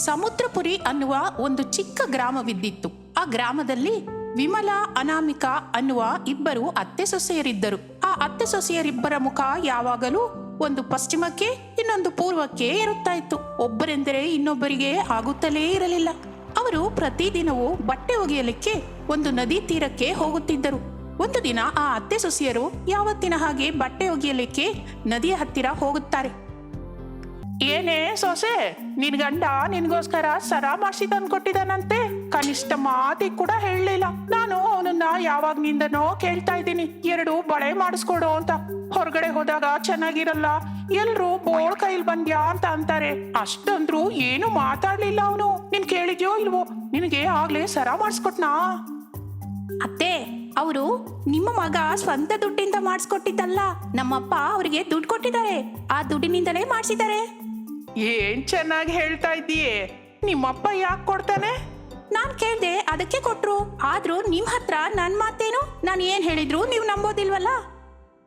ಸಮುದ್ರಪುರಿ ಅನ್ನುವ ಒಂದು ಚಿಕ್ಕ ಗ್ರಾಮವಿದ್ದಿತ್ತು. ಆ ಗ್ರಾಮದಲ್ಲಿ ವಿಮಲಾ, ಅನಾಮಿಕಾ ಅನ್ನುವ ಇಬ್ಬರು ಅತ್ತೆ ಸೊಸೆಯರಿದ್ದರು. ಆ ಅತ್ತೆ ಸೊಸೆಯರಿಬ್ಬರ ಮುಖ ಯಾವಾಗಲೂ ಒಂದು ಪಶ್ಚಿಮಕ್ಕೆ ಇನ್ನೊಂದು ಪೂರ್ವಕ್ಕೆ ಇರುತ್ತಾ ಇತ್ತು. ಒಬ್ಬರೆಂದರೆ ಇನ್ನೊಬ್ಬರಿಗೆ ಆಗುತ್ತಲೇ ಇರಲಿಲ್ಲ. ಅವರು ಪ್ರತಿದಿನವೂ ಬಟ್ಟೆ ಒಗೆಯಲಿಕ್ಕೆ ಒಂದು ನದಿ ತೀರಕ್ಕೆ ಹೋಗುತ್ತಿದ್ದರು. ಒಂದು ದಿನ ಆ ಅತ್ತೆ ಸೊಸೆಯರು ಯಾವತ್ತಿನ ಹಾಗೆ ಬಟ್ಟೆ ಒಗೆಯಲಿಕ್ಕೆ ನದಿಯ ಹತ್ತಿರ ಹೋಗುತ್ತಾರೆ. ಏನೇ ಸೊಸೆ, ನಿನ್ ಗಂಡ ನಿನ್ಗೋಸ್ಕರ ಸರ ಮಾಡಿಸಿ ತಂದ್ಕೊಟ್ಟಿದ್ದಾನಂತೆ. ಕನಿಷ್ಠ ಮಾತಿ ಕೂಡ ಹೇಳಲಿಲ್ಲ. ನಾನು ಅವನನ್ನ ಯಾವಾಗ್ನಿಂದನೋ ಕೇಳ್ತಾ ಇದ್ದೀನಿ, 2 ಬಳೆ ಮಾಡಿಸ್ಕೊಡು ಅಂತ. ಹೊರಗಡೆ ಹೋದಾಗ ಚೆನ್ನಾಗಿರಲ್ಲ, ಎಲ್ರು ಬೋಳ್ ಕೈಲ್ ಬಂದ್ಯಾ ಅಂತ ಅಂತಾರೆ. ಅಷ್ಟಂದ್ರು ಏನು ಮಾತಾಡ್ಲಿಲ್ಲ ಅವನು. ನೀನ್ ಕೇಳಿದ್ಯೋ ಇಲ್ವೋ? ನಿನಗೆ ಆಗ್ಲೇ ಸರ ಮಾಡಿಸ್ಕೊಟ್ನಾ? ಅತ್ತೆ, ಅವರು ನಿಮ್ಮ ಮಗ ಸ್ವಂತ ದುಡ್ಡಿಂದ ಮಾಡಿಸ್ಕೊಟ್ಟಿದ್ದಲ್ಲ. ನಮ್ಮಪ್ಪ ಅವರಿಗೆ ದುಡ್ಡು ಕೊಟ್ಟಿದ್ದಾರೆ. ಆ ದುಡ್ಡಿನಿಂದಲೇ ಮಾಡಿಸಿದ್ದಾರೆ. ಏನ್ ಚೆನ್ನಾಗಿ ಹೇಳ್ತಾ ಇದ್ದೀಯೇ. ನಿಮ್ಮಪ್ಪ ಯಾಕೆ ಕೊಡ್ತಾನೆ? ನಾನ್ ಕೇಳ್ದೆ, ಅದಕ್ಕೆ ಕೊಟ್ರು. ಆದ್ರೂ ನಿಮ್ ಹತ್ರ ನನ್ ಮಾತೇನು? ನಾನು ಏನ್ ಹೇಳಿದ್ರು ನೀವು ನಂಬೋದಿಲ್ವಲ್ಲ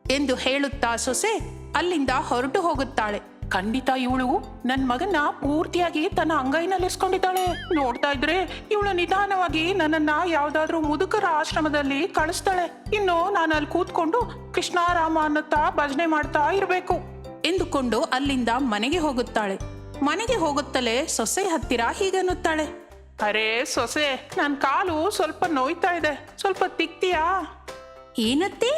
ಎಂದು ಹೇಳುತ್ತಾ ಸೊಸೆ ಅಲ್ಲಿಂದ ಹೊರಟು ಹೋಗುತ್ತಾಳೆ. ಖಂಡಿತ ಇವಳು ನನ್ ಮಗನ್ನ ಪೂರ್ತಿಯಾಗಿ ತನ್ನ ಅಂಗೈನಲ್ಲಿಸ್ಕೊಂಡಿದ್ದಾಳೆ. ನೋಡ್ತಾ ಇದ್ರೆ ಇವಳು ನಿಧಾನವಾಗಿ ನನ್ನನ್ನ ಯಾವ್ದಾದ್ರೂ ಮುದುಕರ ಆಶ್ರಮದಲ್ಲಿ ಕಳಿಸ್ತಾಳೆ. ಇನ್ನು ನಾನು ಅಲ್ಲಿ ಕೂತ್ಕೊಂಡು ಕೃಷ್ಣಾರಾಮ ಅನ್ನುತ್ತಾ ಭಜನೆ ಮಾಡ್ತಾ ಇರ್ಬೇಕು ಎಂದುಕೊಂಡು ಅಲ್ಲಿಂದ ಮನೆಗೆ ಹೋಗುತ್ತಾಳೆ. ಮನೆಗೆ ಹೋಗುತ್ತಲೇ ಸೊಸೆ ಹತ್ತಿರ ಹೀಗನ್ನುತ್ತಾಳೆ, ಅರೇ ಸೊಸೆ, ನನ್ ಕಾಲು ಸ್ವಲ್ಪ ನೋಯ್ತಾ ಇದೆ, ಸ್ವಲ್ಪ ತಿಕ್ತೀಯಾ? ಏನತ್ತೆ,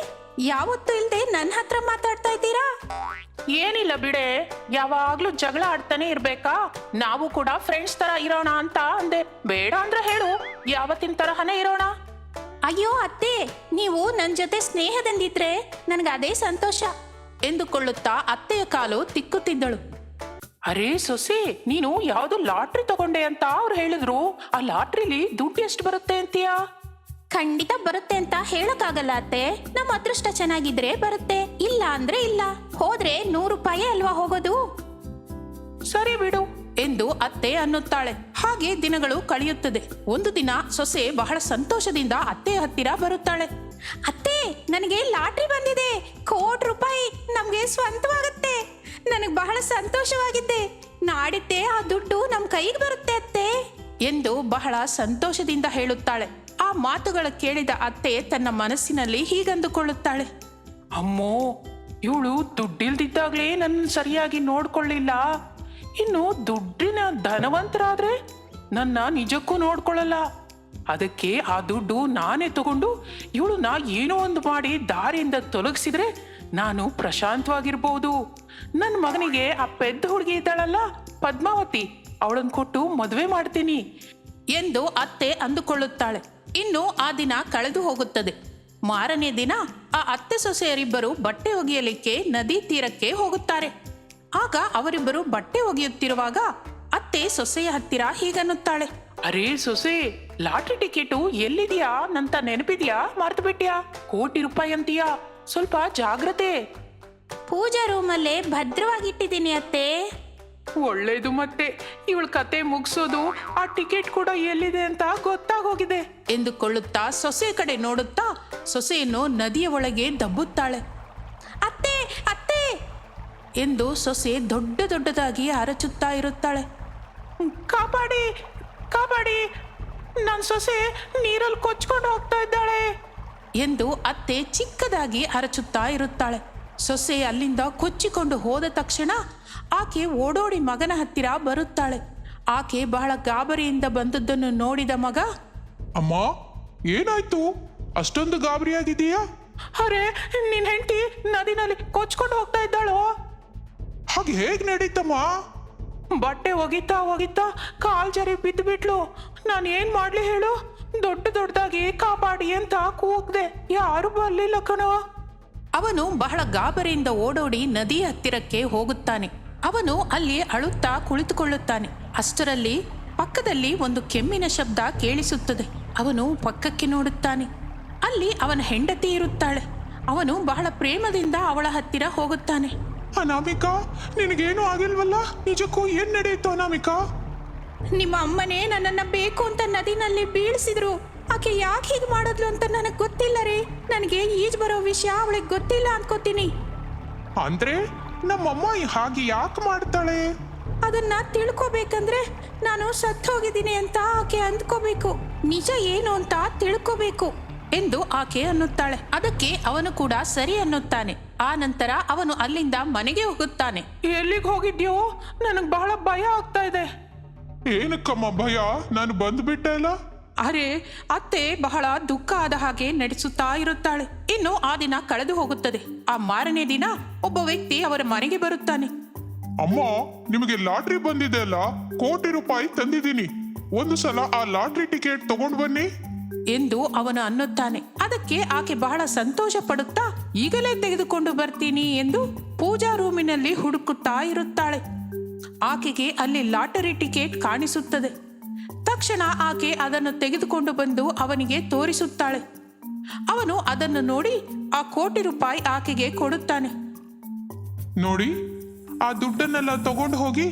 ಯಾವತ್ತೂ ಇಲ್ದೆ ನನ್ನ ಹತ್ರ ಮಾತಾಡ್ತಾ ಇದ್ದೀರಾ? ಏನಿಲ್ಲ ಬಿಡೆ, ಯಾವಾಗ್ಲೂ ಜಗಳ ಆಡ್ತಾನೆ ಇರ್ಬೇಕಾ? ನಾವು ಕೂಡ ಫ್ರೆಂಡ್ಸ್ ತರ ಇರೋಣ ಅಂತ ಅಂದೆ. ಬೇಡ ಅಂದ್ರೆ ಹೇಳು, ಯಾವತ್ತಿನ ತರಹನೇ ಇರೋಣ. ಅಯ್ಯೋ ಅತ್ತೆ, ನೀವು ನನ್ ಜೊತೆ ಸ್ನೇಹದಿಂದಿದ್ರೆ ನನಗೆ ಅದೇ ಸಂತೋಷ ಎಂದುಕೊಳ್ಳುತ್ತಾ ಅತ್ತೆಯ ಕಾಲು ತಿಕ್ಕುತ್ತಿದ್ದಳು. ಅರೇ ಸೊಸೆ, ನೀನು ಯಾವ್ದು ಲಾಟ್ರಿ ತಗೊಂಡೆ ಅಂತ ಅವ್ರು ಹೇಳಿದ್ರು. ಆ ಲಾಟ್ರಿಲಿ ದುಡ್ಡು ಎಷ್ಟು ಬರುತ್ತೆ ಅಂತೀಯಾ? ಖಂಡಿತ ಬರುತ್ತೆ ಅಂತ ಹೇಳಕ್ಕಾಗಲ್ಲ ಅತ್ತೆ. ನಮ್ಮ ಅದೃಷ್ಟ ಚೆನ್ನಾಗಿದ್ರೆ ಬರುತ್ತೆ, ಇಲ್ಲ ಅಂದ್ರೆ ಇಲ್ಲ. ಹೋದ್ರೆ 100 ರೂಪಾಯಿ ಅಲ್ವಾ ಹೋಗೋದು? ಸರಿ ಬಿಡು ಎಂದು ಅತ್ತೆ ಅನ್ನುತ್ತಾಳೆ. ಹಾಗೆ ದಿನಗಳು ಕಳೆಯುತ್ತದೆ. ಒಂದು ದಿನ ಸೊಸೆ ಬಹಳ ಸಂತೋಷದಿಂದ ಅತ್ತೆಯ ಹತ್ತಿರ ಬರುತ್ತಾಳೆ. ಅತ್ತೆ, ನನಗೆ ಲಾಟ್ರಿ ಬಂದಿದೆ, 1 ಕೋಟಿ ರೂಪಾಯಿ ನಮ್ಗೆ ಸ್ವಂತವಾಗುತ್ತೆ. ನನಗೆ ಬಹಳ ಸಂತೋಷವಾಗಿದ್ದೆ. ನಾಡಿದ್ದೆ ಆ ದುಡ್ಡು ನಮ್ ಕೈಗೆ ಬರುತ್ತೆ ಅತ್ತೆ ಎಂದು ಬಹಳ ಸಂತೋಷದಿಂದ ಹೇಳುತ್ತಾಳೆ. ಆ ಮಾತುಗಳ ಕೇಳಿದ ಅತ್ತೆ ತನ್ನ ಮನಸ್ಸಿನಲ್ಲಿ ಹೀಗಂದುಕೊಳ್ಳುತ್ತಾಳೆ, ಅಮ್ಮೋ, ಇವಳು ದುಡ್ಡಿಲ್ದಿದ್ದಾಗ್ಲೇ ನನ್ನ ಸರಿಯಾಗಿ ನೋಡ್ಕೊಳ್ಳಿಲ್ಲ. ಇನ್ನು ದುಡ್ಡಿನ ಧನವಂತರಾದ್ರೆ ನನ್ನ ನಿಜಕ್ಕೂ ನೋಡ್ಕೊಳ್ಳಲ್ಲ. ಅದಕ್ಕೆ ಆ ದುಡ್ಡು ನಾನೇ ತಗೊಂಡು ಇವಳನ್ನ ಏನೋ ಒಂದು ಮಾಡಿ ದಾರಿಯಿಂದ ತೊಲಗಿಸಿದ್ರೆ ನಾನು ಪ್ರಶಾಂತವಾಗಿರ್ಬೋದು. ನನ್ನ ಮಗನಿಗೆ ಆ ಪೆದ್ದ ಹುಡುಗಿ ಇದ್ದಾಳಲ್ಲ ಪದ್ಮಾವತಿ, ಅವಳನ್ನು ಕೊಟ್ಟು ಮದುವೆ ಮಾಡ್ತೀನಿ ಎಂದು ಅತ್ತೆ ಅಂದುಕೊಳ್ಳುತ್ತಾಳೆ. ಇನ್ನು ಆ ದಿನ ಕಳೆದು ಹೋಗುತ್ತದೆ. ಮಾರನೇ ದಿನ ಆ ಅತ್ತೆ ಸೊಸೆಯರಿಬ್ಬರು ಬಟ್ಟೆ ಒಗೆಯಲಿಕ್ಕೆ ನದಿ ತೀರಕ್ಕೆ ಹೋಗುತ್ತಾರೆ. ಆಗ ಅವರಿಬ್ಬರು ಬಟ್ಟೆ ಒಗೆಯುತ್ತಿರುವಾಗ ಅತ್ತೆ ಸೊಸೆಯ ಹತ್ತಿರ ಹೀಗನ್ನುತ್ತಾಳೆ, ಅರೇ ಸೊಸೆ, ಲಾಟ್ರಿ ಟಿಕೆಟು ಎಲ್ಲಿದೆಯಾ ನಂತ ನೆನಪಿದ್ಯಾ? ಮರ್ತು ಬಿಟ್ಯಾ? 1 ಕೋಟಿ ರೂಪಾಯಿ ಅಂತೀಯಾ? ಸ್ವಲ್ಪ ಜಾಗ್ರತೆ. ಪೂಜಾ ರೂಮಲ್ಲೇ ಭದ್ರವಾಗಿಟ್ಟಿದ್ದೀನಿ ಅತ್ತೆ. ಒಳ್ಳೇದು. ಮತ್ತೆ ಇವಳ ಕತೆ ಮುಗಿಸೋದು, ಆ ಟಿಕೆಟ್ ಕೂಡ ಎಲ್ಲಿದೆ ಅಂತ ಗೊತ್ತಾಗೋಗಿದೆ ಎಂದುಕೊಳ್ಳುತ್ತಾ ಸೊಸೆ ಕಡೆ ನೋಡುತ್ತಾ ಸೊಸೆಯನ್ನು ನದಿಯ ಒಳಗೆ ದಬ್ಬುತ್ತಾಳೆ. ಅತ್ತೆ, ಅತ್ತೆ ಎಂದು ಸೊಸೆ ದೊಡ್ಡದಾಗಿ ಅರಚುತ್ತಾ ಇರುತ್ತಾಳೆ. ಕಾಪಾಡಿ, ಕಾಪಾಡಿ, ನನ್ನ ಸೊಸೆ ನೀರಲ್ಲಿ ಕೊಚ್ಕೊಂಡು ಹೋಗ್ತಾ ಇದ್ದಾಳೆ ಎಂದು ಅತ್ತೆ ಚಿಕ್ಕದಾಗಿ ಅರಚುತ್ತಾ ಇರುತ್ತಾಳೆ. ಸೊಸೆ ಅಲ್ಲಿಂದ ಕೊಚ್ಚಿಕೊಂಡು ಹೋದ ತಕ್ಷಣ ಆಕೆ ಓಡೋಡಿ ಮಗನ ಹತ್ತಿರ ಬರುತ್ತಾಳೆ. ಆಕೆ ಬಹಳ ಗಾಬರಿಯಿಂದ ಬಂದದ್ದನ್ನು ನೋಡಿದ ಮಗ, ಅಮ್ಮ, ಏನಾಯ್ತು? ಅಷ್ಟೊಂದು ಗಾಬರಿಯಾಗಿದೆಯಾ? ಅರೆ, ನಿನ್ ಹೆಂಡತಿ ನದಿನಲ್ಲಿ ಕೊಚ್ಕೊಂಡು ಹೋಗ್ತಾ ಇದ್ದಾಳೋ? ಹಾಗೆ ಹೇಗೆ ನಡೀತಮ್ಮ? ಬಟ್ಟೆ ಒಗಿತಾ ಒಗಿತಾ ಕಾಲ್ ಜರಿ ಬಿದ್ದು ಬಿಟ್ಲು. ನಾನು ಏನ್ ಮಾಡ್ಲಿ ಹೇಳು? ದೊಡ್ಡದಾಗಿ ಕಾಪಾಡಿ ಅಂತ ಕೂಗ್ದೆ, ಯಾರು ಬರ್ಲಿಲ್ಲ ಕಣೋ. ಅವನು ಬಹಳ ಗಾಬರಿಯಿಂದ ಓಡೋಡಿ ನದಿಯ ಹತ್ತಿರಕ್ಕೆ ಹೋಗುತ್ತಾನೆ. ಅವನು ಅಲ್ಲಿ ಅಳುತ್ತಾ ಕುಳಿತುಕೊಳ್ಳುತ್ತಾನೆ. ಅಷ್ಟರಲ್ಲಿ ಪಕ್ಕದಲ್ಲಿ ಒಂದು ಕೆಮ್ಮಿನ ಶಬ್ದ ಕೇಳಿಸುತ್ತದೆ. ಅವನು ಪಕ್ಕಕ್ಕೆ ನೋಡುತ್ತಾನೆ. ಅಲ್ಲಿ ಅವನ ಹೆಂಡತಿ ಇರುತ್ತಾಳೆ. ಅವನು ಬಹಳ ಪ್ರೇಮದಿಂದ ಅವಳ ಹತ್ತಿರ ಹೋಗುತ್ತಾನೆ. ಅನಾಮಿಕಾ, ನಿನಗೇನು ಆಗಿಲ್ವಲ್ಲ? ನಿಜಕ್ಕೂ ಏನ್ ನಡೆಯಿತು ಅನಾಮಿಕಾ? ನಿಮ್ಮ ಅಮ್ಮನೇ ನನ್ನನ್ನ ಬೇಕು ಅಂತ ನದಿನಲ್ಲಿ ಬೀಳಿಸಿದ್ರು. ಆಕೆ ಯಾಕೆ ಹೀಗೆ ಮಾಡಿದ್ಲು ಅಂತ ನನಗೆ ಗೊತ್ತಿಲ್ಲ ರೀ. ನನಗೆ ಈಜು ಬರೋ ವಿಷಯ ಅವಳಿಗೆ ಗೊತ್ತಿಲ್ಲ ಅನ್ಕೋತೀನಿ. ಅಂದ್ರೆ ನಮ್ಮಮ್ಮ ಹಾಗೆ ಯಾಕೆ ಮಾಡ್ತಾಳೆ? ಅದನ್ನ ತಿಳ್ಕೊಬೇಕಂದ್ರೆ ನಾನು ಸತ್ತು ಹೋಗಿದ್ದೀನಿ ಅಂತ ಆಕೆ ಅಂದ್ಕೋಬೇಕು. ನಿಜ ಏನು ಅಂತ ತಿಳ್ಕೋಬೇಕು ಎಂದು ಆಕೆ ಅನ್ನುತ್ತಾಳೆ. ಅದಕ್ಕೆ ಅವನು ಕೂಡ ಸರಿ ಅನ್ನುತ್ತಾನೆ. ಆ ನಂತರ ಅವನು ಅಲ್ಲಿಂದ ಮನೆಗೆ ಹೋಗುತ್ತಾನೆ. ಎಲ್ಲಿಗೆ ಹೋಗಿದ್ಯೋ? ನನಗೆ ಬಹಳ ಭಯ ಆಗ್ತಾ ಇದೆ. ಏನಕ್ಕಮ್ಮ ಭಯ? ನಾನು ಬಂದ್ಬಿಟ್ಟೆ ಅಲ್ಲ. ಅರೆ, ಅತ್ತೆ ಬಹಳ ದುಃಖ ಆದ ಹಾಗೆ ನಡೆಸುತ್ತಾ ಇರುತ್ತಾಳೆ. ಇನ್ನು ಆ ದಿನ ಕಳೆದು ಹೋಗುತ್ತದೆ. ಆ ಮಾರನೇ ದಿನ ಒಬ್ಬ ವ್ಯಕ್ತಿ ಅವರ ಮನೆಗೆ ಬರುತ್ತಾನೆ. ಅಮ್ಮ, ನಿಮಗೆ ಲಾಟ್ರಿ ಬಂದಿದೆ ಅಲ್ಲ, ಕೋಟಿ ರೂಪಾಯಿ ತಂದಿದ್ದೀನಿ. ಒಂದು ಸಲ ಆ ಲಾಟ್ರಿ ಟಿಕೆಟ್ ತಗೊಂಡು ಬನ್ನಿ ಎಂದು ಅವನು ಅನ್ನುತ್ತಾನೆ. ಅದಕ್ಕೆ ಆಕೆ ಬಹಳ ಸಂತೋಷ ಪಡುತ್ತಾ ಈಗಲೇ ತೆಗೆದುಕೊಂಡು ಬರ್ತೀನಿ ಎಂದು ಪೂಜಾ ರೂಮಿನಲ್ಲಿ ಹುಡುಕುತ್ತಾ ಇರುತ್ತಾಳೆ. ಆಕೆಗೆ ಅಲ್ಲಿ ಲಾಟರಿ ಟಿಕೆಟ್ ಕಾಣಿಸುತ್ತದೆ. ತಕ್ಷಣ ಆಕೆ ಅದನ್ನು ತೆಗೆದುಕೊಂಡು ಬಂದು ಅವನಿಗೆ ತೋರಿಸುತ್ತಾಳೆ. ಅವನು ಅದನ್ನು ನೋಡಿ ಆ ಕೋಟಿ ರೂಪಾಯಿ ಆಕೆಗೆ ಕೊಡುತ್ತಾನೆ. ನೋಡಿ, ಆ ದುಡ್ಡನ್ನೆಲ್ಲ ತಗೊಂಡು ಹೋಗಿ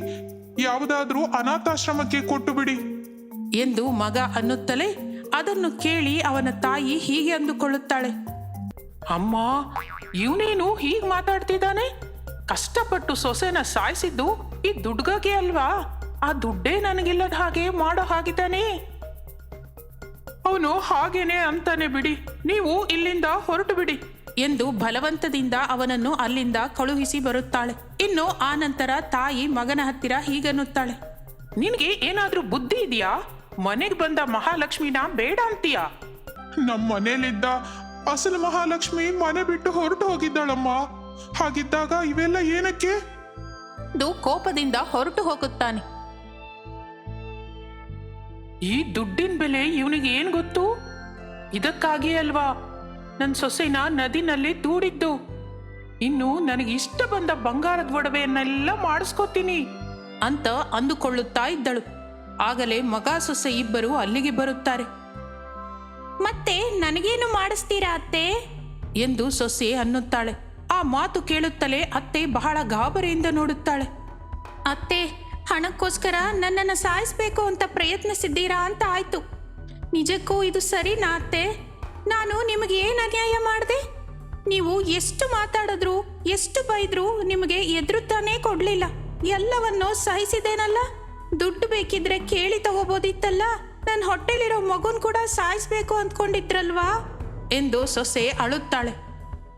ಯಾವುದಾದ್ರೂ ಅನಾಥಾಶ್ರಮಕ್ಕೆ ಕೊಟ್ಟು ಬಿಡಿ ಎಂದು ಮಗ ಅನ್ನುತ್ತಲೇ ಅದನ್ನು ಕೇಳಿ ಅವನ ತಾಯಿ ಹೀಗೆ ಅಂದುಕೊಳ್ಳುತ್ತಾಳೆ. ಅಮ್ಮ, ಇವನೇನು ಹೀಗೆ ಮಾತಾಡ್ತಿದ್ದಾನೆ? ಕಷ್ಟಪಟ್ಟು ಸೊಸೆನ ಸಾಯಿಸಿದ್ದು ಈ ದುಡ್ಗಗೆ ಅಲ್ವಾ? ಆ ದುಡ್ಡೇ ನನಗಿಲ್ಲದ ಹಾಗೆ ಮಾಡೋ ಹಾಗಿದ್ದಾನೆ. ಅವನು ಹಾಗೇನೆ ಅಂತಾನೆ ಬಿಡಿ, ನೀವು ಇಲ್ಲಿಂದ ಹೊರಟು ಬಿಡಿ ಎಂದು ಬಲವಂತದಿಂದ ಅವನನ್ನು ಅಲ್ಲಿಂದ ಕಳುಹಿಸಿ ಬರುತ್ತಾಳೆ. ಇನ್ನು ಆ ನಂತರ ತಾಯಿ ಮಗನ ಹತ್ತಿರ ಹೀಗನ್ನುತ್ತಾಳೆ. ನಿನಗೆ ಏನಾದ್ರೂ ಬುದ್ಧಿ ಇದೆಯಾ? ಮನೆಗೆ ಬಂದ ಮಹಾಲಕ್ಷ್ಮಿನ ಬೇಡ ಅಂತೀಯಾ? ನಮ್ಮ ಮನೇಲಿದ್ದ ಅಸಲು ಮಹಾಲಕ್ಷ್ಮಿ ಮನೆ ಬಿಟ್ಟು ಹೊರಟು ಹೋಗಿದ್ದಾಳಮ್ಮ. ಹಾಗಿದ್ದಾಗ ಇವೆಲ್ಲ ಏನಕ್ಕೆ? ಎಂದು ಕೋಪದಿಂದ ಹೊರಟು ಹೋಗುತ್ತಾನೆ. ಈ ದುಡ್ಡಿನ ಬೆಲೆ ಇವನಿಗೆ ಏನ್ ಗೊತ್ತು? ಇದಕ್ಕಾಗಿ ಅಲ್ವಾ ನನ್ನ ಸೊಸೆನ ನದಿನಲ್ಲಿ ದೂಡಿದ್ದು. ಇನ್ನು ನನಗೆ ಇಷ್ಟ ಬಂದ ಬಂಗಾರದ ಒಡವೆಯನ್ನೆಲ್ಲ ಮಾಡಿಸ್ಕೋತೀನಿ ಅಂತ ಅಂದುಕೊಳ್ಳುತ್ತಾ ಇದ್ದಳು. ಆಗಲೇ ಮಗ ಸೊಸೆ ಇಬ್ಬರು ಅಲ್ಲಿಗೆ ಬರುತ್ತಾರೆ. ಮತ್ತೆ ನನಗೇನು ಮಾಡಿಸ್ತೀರಾ ಅತ್ತೆ ಎಂದು ಸೊಸೆ ಅನ್ನುತ್ತಾಳೆ. ಆ ಮಾತು ಕೇಳುತ್ತಲೇ ಅತ್ತೆ ಬಹಳ ಗಾಬರಿಯಿಂದ ನೋಡುತ್ತಾಳೆ. ಅತ್ತೆ, ಹಣಕ್ಕೋಸ್ಕರ ನನ್ನನ್ನು ಸಾಯಿಸ್ಬೇಕು ಅಂತ ಪ್ರಯತ್ನಿಸಿದ್ದೀರಾ ಅಂತ ಆಯ್ತು. ನಿಜಕ್ಕೂ ಇದು ಸರಿನಾ ಅತ್ತೆ? ನಾನು ನಿಮಗೆ ಏನು ಅನ್ಯಾಯ ಮಾಡಿದೆ? ನೀವು ಎಷ್ಟು ಮಾತಾಡಿದ್ರು, ಎಷ್ಟು ಬೈದ್ರು ನಿಮಗೆ ಎದುರುತ್ತಾನೇ ಕೊಡ್ಲಿಲ್ಲ. ಎಲ್ಲವನ್ನೂ ಸಹಿಸಿದೇನಲ್ಲ. ದುಡ್ಡು ಬೇಕಿದ್ರೆ ಕೇಳಿ ತಗೋಬೋದಿತ್ತಲ್ಲ. ನನ್ನ ಹೊಟ್ಟೆಲಿರೋ ಮಗುನ್ ಕೂಡ ಸಾಯಿಸ್ಬೇಕು ಅಂದ್ಕೊಂಡಿದ್ರಲ್ವಾ ಎಂದು ಸೊಸೆ ಅಳುತ್ತಾಳೆ.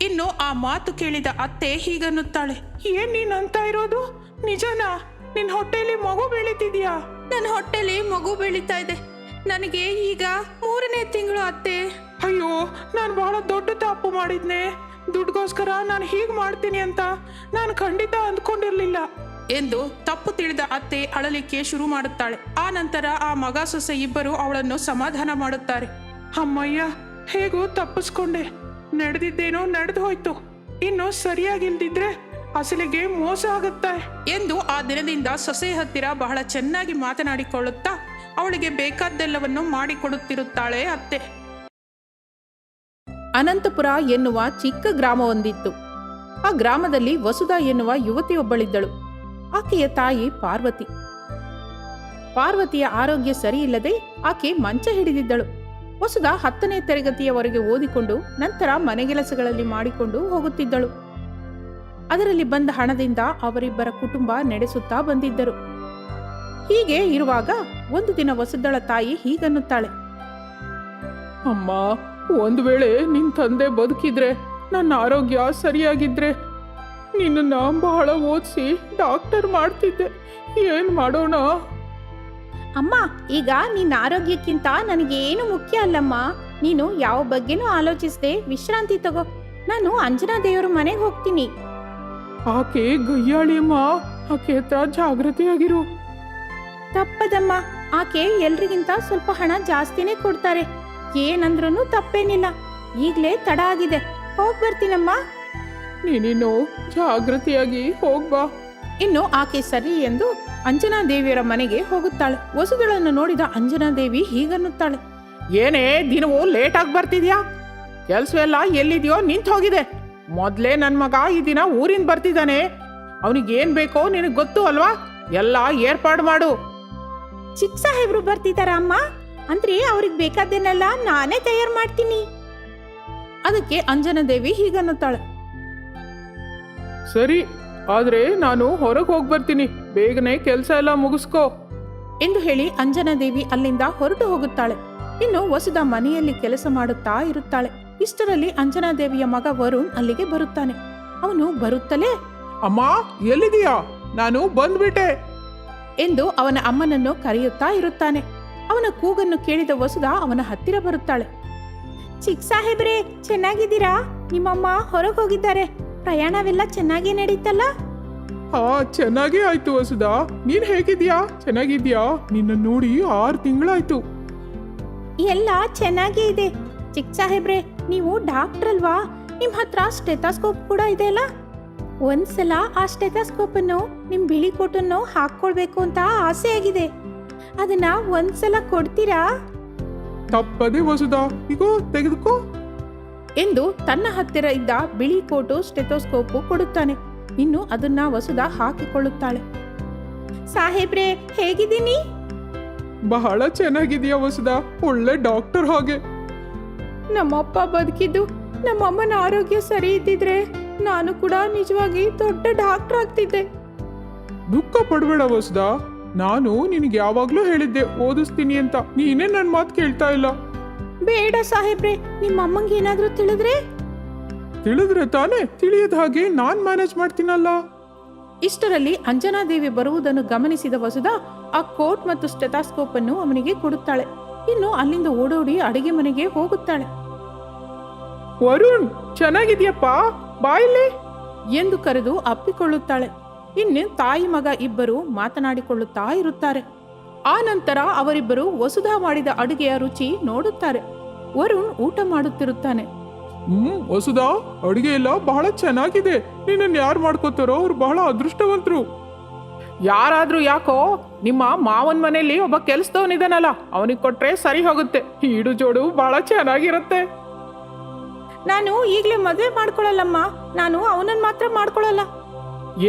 ಇನ್ನು ಆ ಮಾತು ಕೇಳಿದ ಅತ್ತೆ ಹೀಗನ್ನುತ್ತಾಳೆ. ಏನ್ ನೀನ್ ಅಂತ ಇರೋದು? ನಿಜನಾ? ನಿನ್ ಹೊಟ್ಟೆಯಲ್ಲಿ ಮಗು ಬೆಳೀತಿದ್ಯಾ? ನನ್ನ ಹೊಟ್ಟೆಲಿ ಮಗು ಬೆಳೀತಾ ಇದೆ. ನನಗೆ ಈಗ 3ನೇ ತಿಂಗಳು ಅತ್ತೆ. ಅಯ್ಯೋ, ನಾನು ಬಹಳ ದೊಡ್ಡ ತಪ್ಪು ಮಾಡಿದ್ನೆ. ದುಡ್ಗೋಸ್ಕರ ನಾನು ಹೀಗೆ ಮಾಡ್ತೀನಿ ಅಂತ ನಾನು ಖಂಡಿತ ಅಂದ್ಕೊಂಡಿರ್ಲಿಲ್ಲ ಎಂದು ತಪ್ಪು ತಿಳಿದ ಅತ್ತೆ ಅಳಲಿಕ್ಕೆ ಶುರು ಮಾಡುತ್ತಾಳೆ. ಆ ನಂತರ ಆ ಮಗ ಸೊಸೆ ಇಬ್ಬರು ಅವಳನ್ನು ಸಮಾಧಾನ ಮಾಡುತ್ತಾರೆ. ಅಮ್ಮಯ್ಯ, ಹೇಗೋ ತಪ್ಪಿಸ್ಕೊಂಡೆ. ನಡೆದಿದ್ದೇನೋ ನಡೆದು ಹೋಯ್ತು. ಇನ್ನು ಸರಿಯಾಗಿಲ್ದಿದ್ರೆ ಅಸಲಿಗೆ ಮೋಸ ಆಗುತ್ತೆ ಎಂದು ಆ ದಿನದಿಂದ ಸೊಸೆ ಹತ್ತಿರ ಬಹಳ ಚೆನ್ನಾಗಿ ಮಾತನಾಡಿಕೊಳ್ಳುತ್ತಾ ಅವಳಿಗೆ ಬೇಕಾದ್ದೆಲ್ಲವನ್ನು ಮಾಡಿಕೊಡುತ್ತಿರುತ್ತಾಳೆ ಅತ್ತೆ. ಅನಂತಪುರ ಎನ್ನುವ ಚಿಕ್ಕ ಗ್ರಾಮವೊಂದಿತ್ತು. ಆ ಗ್ರಾಮದಲ್ಲಿ ವಸುಧಾ ಎನ್ನುವ ಯುವತಿಯೊಬ್ಬಳಿದ್ದಳು. ಆಕೆಯ ತಾಯಿ ಪಾರ್ವತಿ. ಪಾರ್ವತಿಯ ಆರೋಗ್ಯ ಸರಿಯಿಲ್ಲದೆ ಆಕೆ ಮಂಚ ಹಿಡಿದಿದ್ದಳು. ವಸುಧಾ 10ನೇ ತರಗತಿಯವರೆಗೆ ಓದಿಕೊಂಡು ನಂತರ ಮನೆಗೆಲಸಗಳಲ್ಲಿ ಮಾಡಿಕೊಂಡು ಹೋಗುತ್ತಿದ್ದಳು. ಅದರಲ್ಲಿ ಬಂದ ಹಣದಿಂದ ಅವರಿಬ್ಬರ ಕುಟುಂಬ ನಡೆಸುತ್ತಾ ಬಂದಿದ್ದರು. ಹೀಗೆ ಇರುವಾಗ ಒಂದು ದಿನ ವಸುಧಳ ತಾಯಿ ಹೀಗನ್ನುತ್ತಾಳೆ. ಅಮ್ಮ, ಒಂದು ವೇಳೆ ನಿನ್ ತಂದೆ ಬದುಕಿದ್ರೆ, ನನ್ನ ಆರೋಗ್ಯ ಸರಿಯಾಗಿದ್ರೆ ನಿನ್ನ ಬಹಳ ಓದಿಸಿ ಡಾಕ್ಟರ್ ಮಾಡ್ತಿದ್ದೆ. ಏನ್ ಮಾಡೋಣ? ಅಮ್ಮ, ಈಗ ನಿನ್ನ ಆರೋಗ್ಯಕ್ಕಿಂತ ನನಗೇನು ಮುಖ್ಯ ಅಲ್ಲಮ್ಮ. ನೀನು ಯಾವ ಬಗ್ಗೆನೂ ಆಲೋಚಿಸದೆ ವಿಶ್ರಾಂತಿ ತಗೋ. ನಾನು ಅಂಜನಾ ದೇವರ ಮನೆಗೆ ಹೋಗ್ತೀನಿ. ಆಕೆ ಗಯ್ಯಾಳಿಯಮ್ಮ, ಆಕೆ ಹತ್ರ ಜಾಗೃತಿಯಾಗಿರು. ತಪ್ಪದಮ್ಮ, ಆಕೆ ಎಲ್ರಿಗಿಂತ ಸ್ವಲ್ಪ ಹಣ ಜಾಸ್ತಿನೇ ಕೊಡ್ತಾರೆ. ಏನಂದ್ರೂ ತಪ್ಪೇನಿಲ್ಲ. ಈಗಲೇ ತಡ ಆಗಿದೆ, ಹೋಗ್ ಬರ್ತೀನಮ್ಮ. ನೀನಿನ್ನು ಜಾಗೃತಿಯಾಗಿ ಹೋಗ್ಬಾ. ಇನ್ನು ಆಕೆ ಸರಿ ಎಂದು ಅಂಜನಾ ದೇವಿಯರ ಮನೆಗೆ ಹೋಗುತ್ತಾಳೆ. ವಸುಧಳನ್ನು ನೋಡಿದ ಅಂಜನಾ ದೇವಿ ಹೀಗನ್ನುತ್ತಾಳೆ. ಏನೇ ದಿನವೂ ಲೇಟ್ ಆಗಿ ಬರ್ತಿದ್ಯಾ? ಕೆಲ್ಸವೆಲ್ಲ ಎಲ್ಲಿದೆಯೋ ನಿಂತು ಹೋಗಿದೆ. ಮೊದ್ಲೇ ನನ್ನ ಮಗ ಈ ದಿನ ಊರಿಂದ ಬರ್ತಿದ್ದಾನೆ. ಅವನಿಗೇನ್ ಬೇಕೋ ನಿನಗೆ ಗೊತ್ತು ಅಲ್ವಾ? ಎಲ್ಲ ಏರ್ಪಾಡು ಮಾಡು. ಚಿಕ್ಕ ಸಾಹೇಬ್ರು ಬರ್ತಿದಾರ ಅಮ್ಮ? ಅಂದ್ರೆ ಅವ್ರಿಗೆ ಬೇಕಾದ್ದೇನೆಲ್ಲ ನಾನೇ ತಯಾರು ಮಾಡ್ತೀನಿ. ಅದಕ್ಕೆ ಅಂಜನಾ ದೇವಿ ಹೀಗನ್ನುತ್ತಾಳೆ. ಸರಿ, ಆದ್ರೆ ನಾನು ಹೊರಗೆ ಹೋಗಿ ಬರ್ತೀನಿ. ಬೇಗನೆ ಕೆಲಸ ಎಲ್ಲ ಮುಗಿಸ್ಕೋ ಎಂದು ಹೇಳಿ ಅಂಜನಾದೇವಿ ಅಲ್ಲಿಂದ ಹೊರಟು ಹೋಗುತ್ತಾಳೆ. ಇನ್ನು ವಸುಧಾ ಮನೆಯಲ್ಲಿ ಕೆಲಸ ಮಾಡುತ್ತಾ ಇರುತ್ತಾಳೆ. ಇಷ್ಟರಲ್ಲಿ ಅಂಜನಾದೇವಿಯ ಮಗ ವರುಣ್ ಅಲ್ಲಿಗೆ ಬರುತ್ತಾನೆ. ಅವನು ಬರುತ್ತಲೇ ಅಮ್ಮ ಎಲ್ಲಿದೀಯಾ? ನಾನು ಬಂದ್ಬಿಟ್ಟೆ. ಎಂದು ಅವನ ಅಮ್ಮನನ್ನು ಕರೆಯುತ್ತಾ ಇರುತ್ತಾನೆ. ಅವನ ಕೂಗನ್ನು ಕೇಳಿದ ವಸುಧಾ ಅವನ ಹತ್ತಿರ ಬರುತ್ತಾಳೆ. ಚಿಕ್ಕ ಸಾಹೇಬ್ರೆ, ಚೆನ್ನಾಗಿದ್ದೀರಾ? ನಿಮ್ಮಮ್ಮ ಹೊರಗೆ ಹೋಗಿದ್ದಾರೆ. ಪ್ರಯಾಣವೆಲ್ಲ ಚೆನ್ನಾಗಿ ನಡೀತಲ್ಲ? ಹಾ, ಚೆನ್ನಾಗೇ ಆಯ್ತು ವಸುಧಾ. ನೀನ್ ಹೇಗಿದ್ಯಾ? ಚೆನ್ನಾಗಿದ್ಯಾ? ನಿನ್ನ ನೋಡಿ 6 ತಿಂಗಳಾಯ್ತು. ಎಲ್ಲ ಚೆನ್ನಾಗೇ ಇದೆ. ಚಿಕ್ಕ ಸಾಹೇಬ್ರೆ, ನೀವು ಡಾಕ್ಟರ್ ಅಲ್ವಾ? ನಿಮ್ಮ ಹತ್ರ ಸ್ಟೆಥಾಸ್ಕೋಪ್ ಕೂಡ ಇದೆ ಅಲ್ಲ? ಒಂದ್ಸಲ ಆ ಸ್ಟೆಥಾಸ್ಕೋಪ್ ಅನ್ನು ನಿಮ್ ಬಿಳಿ ಕೋಟನ್ನು ಹಾಕೊಳ್ಬೇಕು ಅಂತ ಆಸೆ ಆಗಿದೆ. ಅದನ್ನ ಒಂದ್ಸಲ ಕೊಡ್ತೀರಾ? ತಪ್ಪದೆ ವಸುಧಾ, ಇಗೋ ತೆಗೆದುಕೋ ಎಂದು ತನ್ನ ಹತ್ತಿರ ಇದ್ದ ಬಿಳಿ ಕೋಟು ಸ್ಟೆಥೋಸ್ಕೋಪು ಕೊಡುತ್ತಾನೆ. ಇನ್ನು ಅದನ್ನ ವಸುಧಾ ಹಾಕಿಕೊಳ್ಳುತ್ತಾಳೆ. ಸಾಹೇಬ್ರೆ, ಹೇಗಿದ್ದೀನಿ? ಬಹಳ ಚೆನ್ನಾಗಿದ್ಯಾ ವಸುಧಾ, ಒಳ್ಳೆ ಡಾಕ್ಟರ್ ಹಾಗೆ. ನಮ್ಮಪ್ಪ ಬದುಕಿದ್ದು ನಮ್ಮಮ್ಮನ ಆರೋಗ್ಯ ಸರಿ ಇದ್ದಿದ್ರೆ ನಾನು ಕೂಡ ನಿಜವಾಗಿ ದೊಡ್ಡ ಡಾಕ್ಟರ್ ಆಗ್ತಿದ್ದೆ. ದುಃಖ ಪಡಬೇಡ ವಸುಧಾ. ನಾನು ನಿನಗೆ ಯಾವಾಗ್ಲೂ ಹೇಳಿದ್ದೆ ಓದಿಸ್ತೀನಿ ಅಂತ. ನೀನೇ ನನ್ನ ಮಾತು ಕೇಳ್ತಾ ಇಲ್ಲ. ಬೇಡ ಸಾಹೇಬ್ರೆ, ನಿಮ್ಮ ಅಮ್ಮಂಗೆ ಏನಾದ್ರೂ ತಿಳಿದ್ರೆ ತಾನೇ? ತಿಳಿಯದ ಹಾಗೆ ನಾನ್ ಮ್ಯಾನೇಜ್ ಮಾಡ್ತೀನಲ್ಲ. ಇಷ್ಟರಲ್ಲಿ ಅಂಜನಾದೇವಿ ಬರುವುದನ್ನು ಗಮನಿಸಿದ ವಸುಧಾ ಆ ಕೋಟ್ ಮತ್ತು ಸ್ಟೆಥಾಸ್ಕೋಪ್ ಅನ್ನು ಅವನಿಗೆ ಕೊಡುತ್ತಾಳೆ. ಇನ್ನು ಅಲ್ಲಿಂದ ಓಡೋಡಿ ಅಡಿಗೆ ಮನೆಗೆ ಹೋಗುತ್ತಾಳೆ. ವರುಣ್, ಚೆನ್ನಾಗಿದ್ಯಪ್ಪ, ಬಾಯಿಲೆ ಎಂದು ಕರೆದು ಅಪ್ಪಿಕೊಳ್ಳುತ್ತಾಳೆ. ಇನ್ನು ತಾಯಿ ಮಗ ಇಬ್ಬರು ಮಾತನಾಡಿಕೊಳ್ಳುತ್ತಾ ಇರುತ್ತಾರೆ. ಆ ನಂತರ ಅವರಿಬ್ಬರು ವಸುಧಾ ಮಾಡಿದ ಅಡುಗೆಯ ರುಚಿ ನೋಡುತ್ತಾರೆ. ವರುಣ್ ಊಟ ಮಾಡುತ್ತಿರುತ್ತಾನೆ. ವಸುಧಾ, ಅಡುಗೆ ಎಲ್ಲ ಬಹಳ ಚೆನ್ನಾಗಿದೆ. ನಿನ್ನನ್ನು ಯಾರು ಮಾಡ್ಕೋತಾರೋ ಅವ್ರು ಬಹಳ ಅದೃಷ್ಟವಂತರು. ಯಾರಾದ್ರೂ ಯಾಕೋ, ನಿಮ್ಮ ಮಾವನ್ ಮನೆಯಲ್ಲಿ ಒಬ್ಬ ಕೆಲ್ಸದವನಿದಾನಲ್ಲ, ಅವನಿಗೆ ಕೊಟ್ರೆ ಸರಿ ಹೋಗುತ್ತೆ. ಈಡು ಜೋಡು ಬಹಳ ಚೆನ್ನಾಗಿರುತ್ತೆ. ನಾನು ಈಗಲೇ ಮದುವೆ ಮಾಡ್ಕೊಳ್ಳಲ್ಲಮ್ಮ. ನಾನು ಅವನನ್ನ ಮಾತ್ರ ಮಾಡ್ಕೊಳ್ಳಲ್ಲ.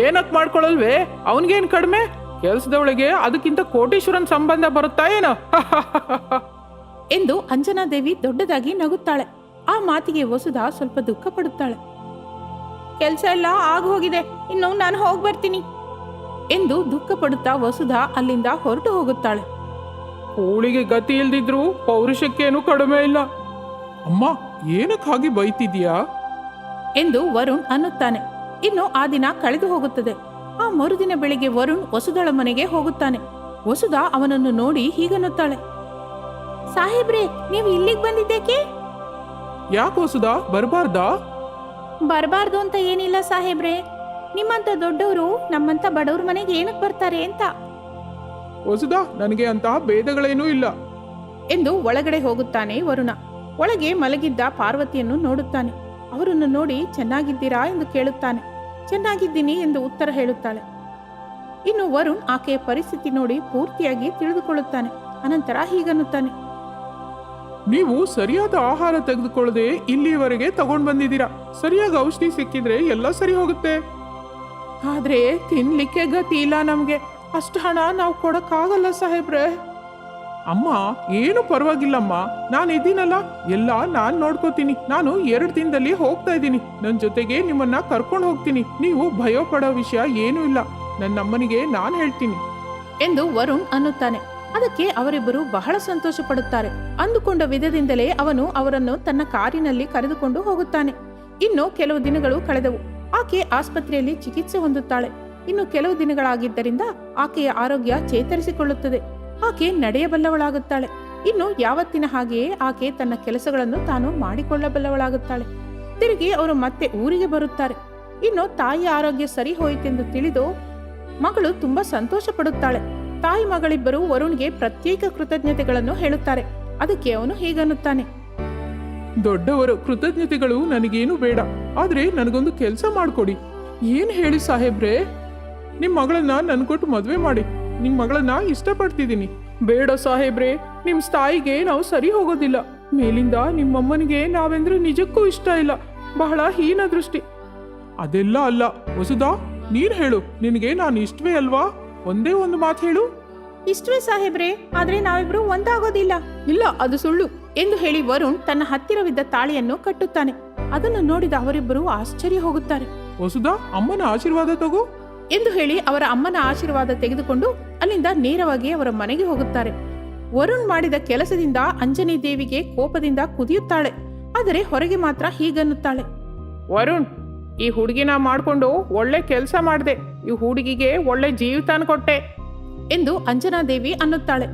ಏನಕ್ ಮಾಡ್ಕೊಳಲ್ವೇ? ಅವನ್ಗೇನ್ ಕಡಿಮೆ? ಕೆಲ್ಸದವಳಿಗೆ ಅದಕ್ಕಿಂತ ಕೋಟೀಶ್ವರನ್ ಸಂಬಂಧ ಬರುತ್ತಾ ಏನೋ? ಎಂದು ಅಂಜನಾದೇವಿ ದೊಡ್ಡದಾಗಿ ನಗುತ್ತಾಳೆ. ಆ ಮಾತಿಗೆ ವಸುಧಾ ಸ್ವಲ್ಪ ದುಃಖ ಪಡುತ್ತಾಳೆ. ಕೆಲಸ ಎಲ್ಲ ಆಗೋಗಿದೆ, ಇನ್ನು ನಾನು ಹೋಗಿ ಬರ್ತೀನಿ ಎಂದು ದುಃಖ ಪಡುತ್ತಾ ವಸುಧಾ ಅಲ್ಲಿಂದ ಹೊರಟು ಹೋಗುತ್ತಾಳೆ. ಕೂಳಿಗೆ ಗತಿ ಇಲ್ದಿದ್ರು ಪೌರುಷಕ್ಕೇನು ಕಡಿಮೆ ಇಲ್ಲ. ಅಮ್ಮ, ಏನಕ್ಕೆ ಹಾಗೆ ಬೈತಿದ್ಯಾ? ಎಂದು ವರುಣ್ ಅನ್ನುತ್ತಾನೆ. ಇನ್ನು ಆ ದಿನ ಕಳೆದು ಹೋಗುತ್ತದೆ. ಆ ಮರುದಿನ ಬೆಳಿಗ್ಗೆ ವರುಣ್ ವಸುಧಳ ಮನೆಗೆ ಹೋಗುತ್ತಾನೆ. ವಸುಧಾ ಅವನನ್ನು ನೋಡಿ ಹೀಗನ್ನುತ್ತಾಳೆ. ಸಾಹೇಬ್ರೆ, ನೀವು ಇಲ್ಲಿಗೆ ಬಂದಿದ್ದೇಕೆ? ಯಾಕೆ ವಸುಧಾ, ಬರಬಾರ್ದಾ? ಬರಬಾರ್ದು ಅಂತ ಏನಿಲ್ಲ ಸಾಹೇಬ್ರೆ. ನಿಮ್ಮಂತ ದೊಡ್ಡವರು ನಮ್ಮಂತ ಬಡವ್ರ ಮನೆಗೆ ಏನಕ್ಕೆ ಬರ್ತಾರೆ ಅಂತ. ವಸುಧಾ, ನನಗೆ ಅಂತಹ ಭೇದಗಳೇನೂ ಇಲ್ಲ ಎಂದು ಒಳಗಡೆ ಹೋಗುತ್ತಾನೆ ವರುಣ. ಒಳಗೆ ಮಲಗಿದ್ದ ಪಾರ್ವತಿಯನ್ನು ನೋಡುತ್ತಾನೆ. ಅವರನ್ನು ನೋಡಿ ಚೆನ್ನಾಗಿದ್ದೀರಾ ಎಂದು ಕೇಳುತ್ತಾನೆ. ಚೆನ್ನಾಗಿದ್ದೀನಿ ಎಂದು ಉತ್ತರ ಹೇಳುತ್ತಾಳೆ. ಇನ್ನು ವರುಣ್ ಆಕೆಯ ಪರಿಸ್ಥಿತಿ ನೋಡಿ ಪೂರ್ತಿಯಾಗಿ ತಿಳಿದುಕೊಳ್ಳುತ್ತಾನೆ. ಅನಂತರ ಹೀಗನ್ನುತ್ತಾನೆ. ನೀವು ಸರಿಯಾದ ಆಹಾರ ತೆಗೆದುಕೊಳ್ಳದೆ ಇಲ್ಲಿಯವರೆಗೆ ತಗೊಂಡ್ ಬಂದಿದ್ದೀರಾ. ಸರಿಯಾಗಿ ಔಷಧಿ ಸಿಕ್ಕಿದ್ರೆ ಎಲ್ಲ ಸರಿ ಹೋಗುತ್ತೆ. ಆದ್ರೆ ತಿನ್ಲಿಕ್ಕೆ ಗತಿ ಇಲ್ಲ ನಮ್ಗೆ. ಅಷ್ಟು ಹಣ ನಾವು ಕೊಡಕ್ಕಾಗಲ್ಲ ಸಾಹೇಬ್ರೆ. ಅಮ್ಮ, ಏನು ಪರವಾಗಿಲ್ಲಮ್ಮ, ನಾನು ಇದ್ದೀನಲ್ಲ, ಎಲ್ಲ ನಾನ್ ನೋಡ್ಕೋತೀನಿ. ನಾನು 2 ದಿನದಲ್ಲಿ ಹೋಗ್ತಾ ಇದ್ದೀನಿ. ನನ್ನ ಜೊತೆಗೆ ನಿಮ್ಮನ್ನ ಕರ್ಕೊಂಡು ಹೋಗ್ತೀನಿ. ನೀವು ಭಯ ಪಡೋ ವಿಷಯ ಏನೂ ಇಲ್ಲ. ನನ್ನ ಅಮ್ಮನಿಗೆ ನಾನು ಹೇಳ್ತೀನಿ ಎಂದು ವರುಣ್ ಅನ್ನುತ್ತಾನೆ. ಅದಕ್ಕೆ ಅವರಿಬ್ಬರು ಬಹಳ ಸಂತೋಷ ಪಡುತ್ತಾರೆ. ಅಂದುಕೊಂಡ ವಿಧದಿಂದಲೇ ಅವನು ಅವರನ್ನು ತನ್ನ ಕಾರಿನಲ್ಲಿ ಕರೆದುಕೊಂಡು ಹೋಗುತ್ತಾನೆ. ಇನ್ನು ಕೆಲವು ದಿನಗಳು ಕಳೆದವು. ಆಕೆ ಆಸ್ಪತ್ರೆಯಲ್ಲಿ ಚಿಕಿತ್ಸೆ ಹೊಂದುತ್ತಾಳೆ. ಇನ್ನು ಕೆಲವು ದಿನಗಳಾಗಿದ್ದರಿಂದ ಆಕೆಯ ಆರೋಗ್ಯ ಚೇತರಿಸಿಕೊಳ್ಳುತ್ತದೆ. ಆಕೆ ನಡೆಯಬಲ್ಲವಳಾಗುತ್ತಾಳೆ. ಇನ್ನು ಯಾವತ್ತಿನ ಹಾಗೆಯೇ ಆಕೆ ತನ್ನ ಕೆಲಸಗಳನ್ನು ತಾನು ಮಾಡಿಕೊಳ್ಳಬಲ್ಲವಳಾಗುತ್ತಾಳೆ. ತಿರುಗಿ ಅವರು ಮತ್ತೆ ಊರಿಗೆ ಬರುತ್ತಾರೆ. ಇನ್ನು ತಾಯಿಯ ಆರೋಗ್ಯ ಸರಿ ಹೋಯಿತೆಂದು ತಿಳಿದು ಮಗಳು ತುಂಬಾ ಸಂತೋಷ ಪಡುತ್ತಾಳೆ. ತಾಯಿ ಮಗಳಿಬ್ಬರು ವರುಣ್ಗೆ ಪ್ರತ್ಯೇಕ ಕೃತಜ್ಞತೆಗಳನ್ನು ಹೇಳುತ್ತಾರೆ. ಅದಕ್ಕೆ ಅವನು ಹೀಗನ್ನುತ್ತಾನೆ. ದೊಡ್ಡವರು ಕೃತಜ್ಞತೆಗಳು ನನಗೇನು ಬೇಡ, ಆದ್ರೆ ನನಗೊಂದು ಕೆಲಸ ಮಾಡ್ಕೊಡಿ. ಏನ್ ಹೇಳಿ ಸಾಹೇಬ್ರೆ? ನಿಮ್ ಮಗಳನ್ನ ನನ್ ಕೊಟ್ಟು ಮದ್ವೆ ಮಾಡಿ. ನಿಮ್ ಮಗಳನ್ನ ಇಷ್ಟಪಡ್ತಿದ್ದೀನಿ. ಬೇಡ ಸಾಹೇಬ್ರೆ, ನಿಮ್ ತಾಯಿಗೆ ನಾವು ಸರಿ ಹೋಗೋದಿಲ್ಲ. ಮೇಲಿಂದ ನಿಮ್ಮಮ್ಮನಿಗೆ ನಾವೆಂದ್ರೆ ನಿಜಕ್ಕೂ ಇಷ್ಟ ಇಲ್ಲ. ಬಹಳ ಹೀನ ದೃಷ್ಟಿ. ಅದೆಲ್ಲ ಅಲ್ಲ ವಸುಧಾ, ನೀನ್ ಹೇಳು, ನಿನಗೆ ನಾನು ಇಷ್ಟವೇ ಅಲ್ವಾ? ಒಂದೇ ಒಂದು ಮಾತು ಹೇಳು. ಇಷ್ಟವೇ ಸಾಹೇಬ್ರೆ, ಆದ್ರೆ ನಾವಿಬ್ರು ಒಂದಾಗೋದಿಲ್ಲ. ಇಲ್ಲ, ಅದು ಸುಳ್ಳು ಎಂದು ಹೇಳಿ ವರುಣ್ ತನ್ನ ಹತ್ತಿರವಿದ್ದ ತಾಳಿಯನ್ನು ಕಟ್ಟುತ್ತಾನೆ. ಅದನ್ನು ನೋಡಿದ ಅವರಿಬ್ಬರು ಆಶ್ಚರ್ಯ ಹೋಗುತ್ತಾರೆ. ವಸುಧಾ, ಅಮ್ಮನ ಆಶೀರ್ವಾದ ತಗೋ. ಎಂದು ಹೇಳಿ ಅವರ ಅಮ್ಮನ ಆಶೀರ್ವಾದ ತೆಗೆದುಕೊಂಡು ಅಲ್ಲಿಂದ ನೇರವಾಗಿ ಅವರ ಮನೆಗೆ ಹೋಗುತ್ತಾರೆ. ವರುಣ್ ಮಾಡಿದ ಕೆಲಸದಿಂದ ಅಂಜನಿ ದೇವಿಗೆ ಕೋಪದಿಂದ ಕುದಿಯುತ್ತಾಳೆ. ಆದರೆ ಹೊರಗೆ ಮಾತ್ರ ಹೀಗನ್ನುತ್ತಾಳೆ, ವರುಣ್, ಈ ಹುಡುಗಿನ ಮಾಡ್ಕೊಂಡು ಒಳ್ಳೆ ಕೆಲಸ ಮಾಡಿದೆ. ಈ ಹುಡುಗಿಗೆ ಒಳ್ಳೆ ಜೀವಿತಾನ ಕೊಟ್ಟೆ ಎಂದು ಅಂಜನಾದೇವಿ ಅನ್ನುತ್ತಾಳೆ.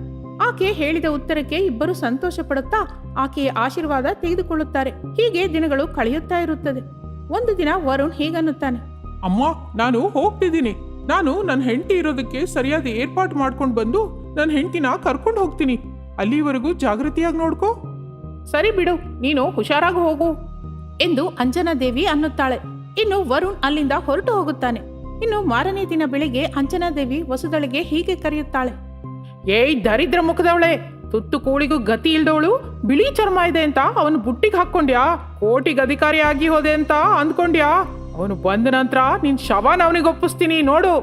ಆಕೆ ಹೇಳಿದ ಉತ್ತರಕ್ಕೆ ಇಬ್ಬರು ಸಂತೋಷ ಪಡುತ್ತಾ ಆಕೆಯ ಆಶೀರ್ವಾದ ತೆಗೆದುಕೊಳ್ಳುತ್ತಾರೆ. ಹೀಗೆ ದಿನಗಳು ಕಳೆಯುತ್ತಾ ಇರುತ್ತದೆ. ಒಂದು ದಿನ ವರುಣ್ ಹೀಗನ್ನುತ್ತಾನೆ, ಅಮ್ಮ, ನಾನು ಹೋಗ್ತಿದ್ದೀನಿ. ನಾನು ನನ್ನ ಹೆಂಡತಿ ಇರೋದಕ್ಕೆ ಸರಿಯಾದ ಏರ್ಪಾಟ್ ಮಾಡ್ಕೊಂಡು ಬಂದು ನನ್ನ ಹೆಂಡತಿನ ಕರ್ಕೊಂಡು ಹೋಗ್ತೀನಿ. ಅಲ್ಲಿವರೆಗೂ ಜಾಗೃತಿಯಾಗಿ ನೋಡ್ಕೋ. ಸರಿ ಬಿಡು, ನೀನು ಹುಷಾರಾಗಿ ಹೋಗು ಎಂದು ಅಂಜನಾದೇವಿ ಅನ್ನುತ್ತಾಳೆ. ಇನ್ನು ವರುಣ್ ಅಲ್ಲಿಂದ ಹೊರಟು ಹೋಗುತ್ತಾನೆ. ಇನ್ನು ಮಾರನೇ ದಿನ ಬೆಳಿಗ್ಗೆ ಅಂಜನಾದೇವಿ ವಸುದಳಿಗೆ ಹೀಗೆ ಕರೆಯುತ್ತಾಳೆ, ಏಯ್ ದರಿದ್ರ ಮುಖದವಳೆ, ತುತ್ತು ಕೂಳಿಗೂ ಗತಿ ಇಲ್ದವಳು, ಬಿಳಿ ಚರ್ಮ ಇದೆ ಅಂತ ಅವನು ಬುಟ್ಟಿಗೆ ಹಾಕ್ಕೊಂಡ್ಯಾ? ಕೋಟಿಗೆ ಅಧಿಕಾರಿ ಆಗಿ ಹೋದೆ ಅಂತ ಅಂದ್ಕೊಂಡ್ಯಾ? ಅವನು ಬಂದ ನಂತರ ನಿನ್ ಶವನ ಅವನಿಗೆ ಒಪ್ಪಿಸ್ತೀನಿ ನೋಡು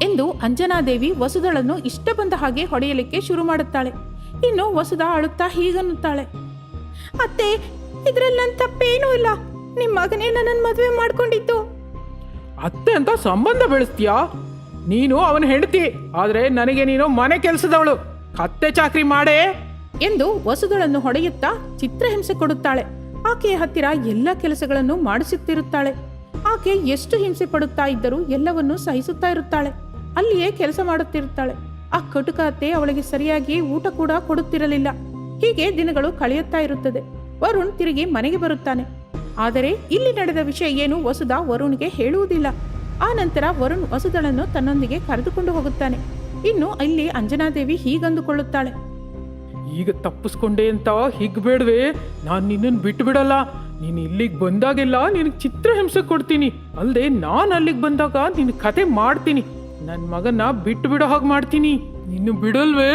ಎಂದು ಅಂಜನಾದೇವಿ ವಸುದಳನ್ನು ಇಷ್ಟ ಬಂದ ಹಾಗೆ ಹೊಡೆಯಲಿಕ್ಕೆ ಶುರು ಮಾಡುತ್ತಾಳೆ. ಇನ್ನು ವಸುದ ಅಳುತ್ತಾ ಹೀಗನ್ನುತ್ತಾಳೆ, ಅತ್ತೆ, ಇದ್ರಲ್ಲಿ ನನ್ನ ತಪ್ಪೇನೂ ಇಲ್ಲ. ನಿಮ್ಮ ಮಗನೇ ನನ್ನನ್ನು ಮದುವೆ ಮಾಡ್ಕೊಂಡಿದ್ದು. ಅತ್ತೆ ಅಂತ ಸಂಬಂಧ ಬೆಳೆಸ್ತೀಯಾ? ನೀನು ಅವನ ಹೆಂಡತಿ, ಆದ್ರೆ ನನಗೆ ನೀನು ಮನೆ ಕೆಲಸದವಳು. ಕತ್ತೆ ಚಾಕ್ರಿ ಮಾಡೇ ಎಂದು ವಸುದಳನ್ನು ಹೊಡೆಯುತ್ತಾ ಚಿತ್ರಹಿಂಸೆ ಕೊಡುತ್ತಾಳೆ. ಆಕೆಯ ಹತ್ತಿರ ಎಲ್ಲ ಕೆಲಸಗಳನ್ನು ಮಾಡಿಸುತ್ತಿರುತ್ತಾಳೆ. ಆಕೆ ಎಷ್ಟು ಹಿಂಸೆ ಪಡುತ್ತಾ ಇದ್ದರೂ ಎಲ್ಲವನ್ನೂ ಸಹಿಸುತ್ತಾ ಇರುತ್ತಾಳೆ. ಅಲ್ಲಿಯೇ ಕೆಲಸ ಮಾಡುತ್ತಿರುತ್ತಾಳೆ. ಆ ಕಟುಕ ಅತ್ತೆ ಅವಳಿಗೆ ಸರಿಯಾಗಿ ಊಟ ಕೂಡ ಕೊಡುತ್ತಿರಲಿಲ್ಲ. ಹೀಗೆ ದಿನಗಳು ಕಳೆಯುತ್ತಾ ಇರುತ್ತದೆ. ವರುಣ್ ತಿರುಗಿ ಮನೆಗೆ ಬರುತ್ತಾನೆ. ಆದರೆ ಇಲ್ಲಿ ನಡೆದ ವಿಷಯ ಏನು ವಸುದ ವರುಣ್ಗೆ ಹೇಳುವುದಿಲ್ಲ. ಆ ನಂತರ ವರುಣ್ ವಸುದಳನ್ನು ತನ್ನೊಂದಿಗೆ ಕರೆದುಕೊಂಡು ಹೋಗುತ್ತಾನೆ. ಇನ್ನು ಇಲ್ಲಿ ಅಂಜನಾದೇವಿ ಹೀಗಂದುಕೊಳ್ಳುತ್ತಾಳೆ, ಈಗ ತಪ್ಪಿಸ್ಕೊಂಡೆ ಅಂತ ಹಿಗ್ಬೇಡ್ವೆ, ನಾನು ನಿನ್ನನ್ನು ಬಿಟ್ಟು ಬಿಡಲ್ಲ. ನೀನು ಇಲ್ಲಿಗೆ ಬಂದಾಗೆಲ್ಲ ನಿನಗೆ ಚಿತ್ರಹಿಂಸೆ ಕೊಡ್ತೀನಿ. ಅಲ್ಲದೆ ನಾನು ಅಲ್ಲಿಗೆ ಬಂದಾಗ ನಿನ್ನ ಕತೆ ಮಾಡ್ತೀನಿ. ನನ್ನ ಮಗನ ಬಿಟ್ಟು ಬಿಡೋ ಹಾಗೆ ಮಾಡ್ತೀನಿ. ನಿನ್ನು ಬಿಡಲ್ವೇ